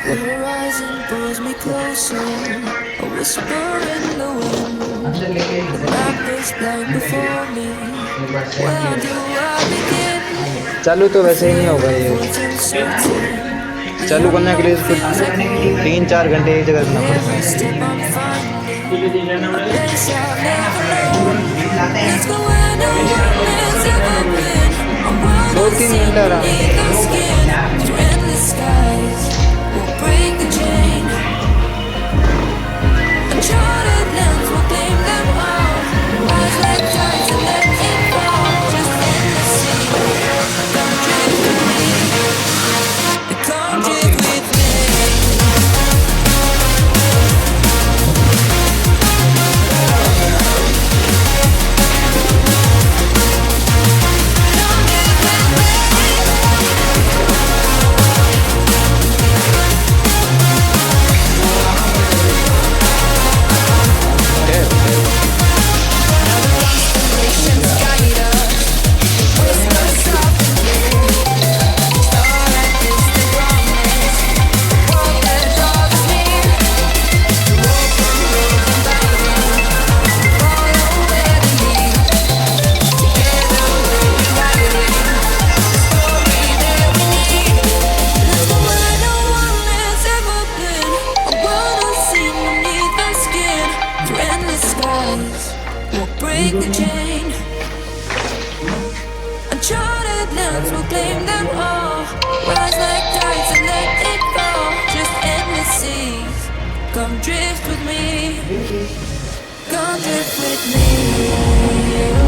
The horizon pulls me closer, a whisper in the wind. Map is blank before me. Where do I begin? चालू तो वैसे ही नहीं होगा ये। Voice uncertain. The चालू करने के लिए unknown feels like home. 3-4 घंटे एक जगह रुकना पड़ता Every है। step I'm finding, a place I've never known. Let's go where no one has ever been. I wanna 2-3 see घंटा रहा। beneath the skin. Through endless skies, we'll break the chain. Uncharted lands will claim them all. Rise like tides and let it fall. Just in the sea, come drift with me. Come drift with me. Break the chain. Uncharted lands will claim them all. Rise like tides and let it fall. Just endless seas. Come drift with me. Come drift with me.